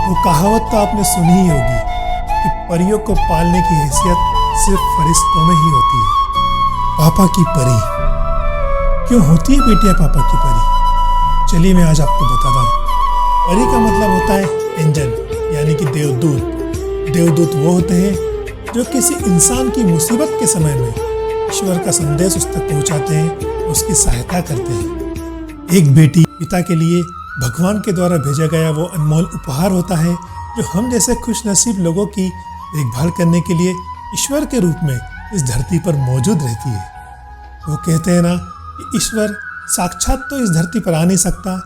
वो कहावत तो आपने सुनी ही होगी कि परियों को पालने की हैसियत सिर्फ फरिश्तों में ही होती है। पापा की परी क्यों होती है बेटियां पापा की परी? चलिए मैं आज आपको बताता हूँ। परी का मतलब होता है एंजल, यानी कि देवदूत। देवदूत वो होते हैं जो किसी इंसान की मुसीबत के समय में ईश्वर का संदेश उस तक पहुंचाते हैं, उसकी सहायता करते हैं। एक बेटी पिता के लिए भगवान के द्वारा भेजा गया वो अनमोल उपहार होता है जो हम जैसे खुशनसीब लोगों की देखभाल करने के लिए ईश्वर के रूप में इस धरती पर मौजूद रहती है। वो कहते हैं ना कि ईश्वर साक्षात तो इस धरती पर आ नहीं सकता,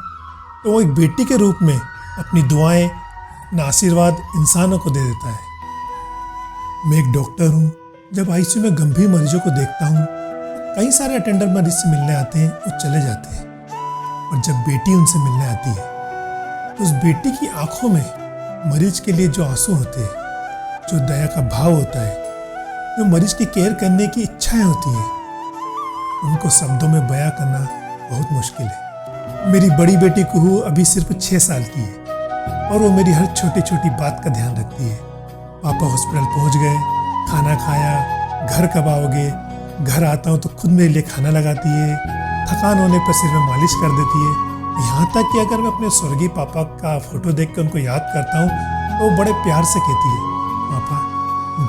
तो वो एक बेटी के रूप में अपनी दुआएं, अपना आशीर्वाद इंसानों को दे देता है। मैं एक डॉक्टर हूँ। जब आईसीयू में गंभीर मरीजों को देखता हूँ, कई सारे अटेंडर मरीज से मिलने आते हैं और चले जाते हैं, और जब बेटी उनसे मिलने आती है तो उस बेटी की आंखों में मरीज के लिए जो आंसू होते हैं, जो दया का भाव होता है, जो मरीज की केयर करने की इच्छाएं होती हैं, उनको शब्दों में बयां करना बहुत मुश्किल है। मेरी बड़ी बेटी कुहू अभी सिर्फ 6 साल की है और वो मेरी हर छोटी छोटी बात का ध्यान रखती है। पापा हॉस्पिटल पहुंच गए, खाना खाया, घर कब आओगे? घर आता हूँ तो खुद मेरे लिए खाना लगाती है, थकान होने पर सिर में मालिश कर देती है। यहाँ तक कि अगर मैं अपने स्वर्गीय पापा का फोटो देख कर उनको याद करता हूँ तो वो बड़े प्यार से कहती है, पापा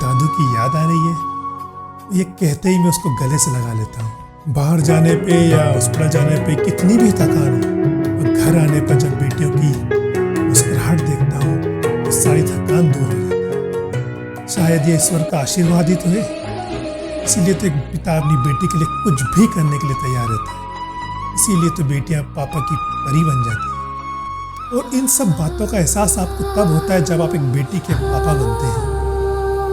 दादू की याद आ रही है। ये कहते ही मैं उसको गले से लगा लेता हूँ। बाहर जाने पे या हॉस्पिटल जाने पे कितनी भी थकान हो, और घर आने पर जब बेटियों की मुस्कुराहट देखता हूँ तो सारी थकान दूर हो जाती है। शायद ये ईश्वर का आशीर्वाद ही तो है, इसीलिए तो एक पिता अपनी बेटी के लिए कुछ भी करने के लिए तैयार रहता है। इसीलिए तो बेटियां पापा की परी बन जाती हैं। और इन सब बातों का एहसास आपको तब होता है जब आप एक बेटी के पापा बनते हैं,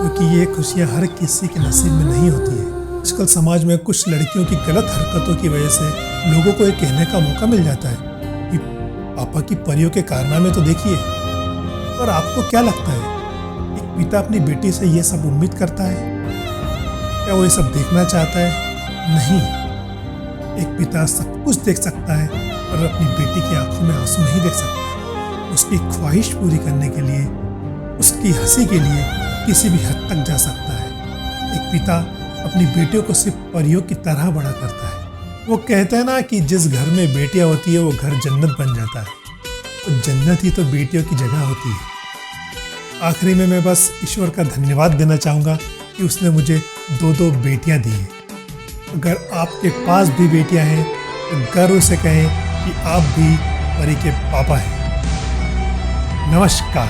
क्योंकि ये खुशियां हर किसी के नसीब में नहीं होती है। आजकल समाज में कुछ लड़कियों की गलत हरकतों की वजह से लोगों को ये कहने का मौका मिल जाता है कि पापा की परियों के कारनामे तो देखिए। और आपको क्या लगता है, एक पिता अपनी बेटी से ये सब उम्मीद करता है? क्या वो ये सब देखना चाहता है? नहीं। एक पिता सब कुछ देख सकता है पर अपनी बेटी की आंखों में आंसू नहीं देख सकता। उसकी ख्वाहिश पूरी करने के लिए, उसकी हंसी के लिए किसी भी हद तक जा सकता है। एक पिता अपनी बेटियों को सिर्फ परियों की तरह बड़ा करता है। वो कहते हैं ना कि जिस घर में बेटियां होती है वो घर जन्नत बन जाता है। तो जन्नत ही तो बेटियों की जगह होती है। आखिरी में मैं बस ईश्वर का धन्यवाद देना चाहूँगा कि उसने मुझे 2 बेटियां दी हैं। अगर आपके पास भी बेटियां हैं तो गर्व से कहें कि आप भी परी के पापा हैं। नमस्कार।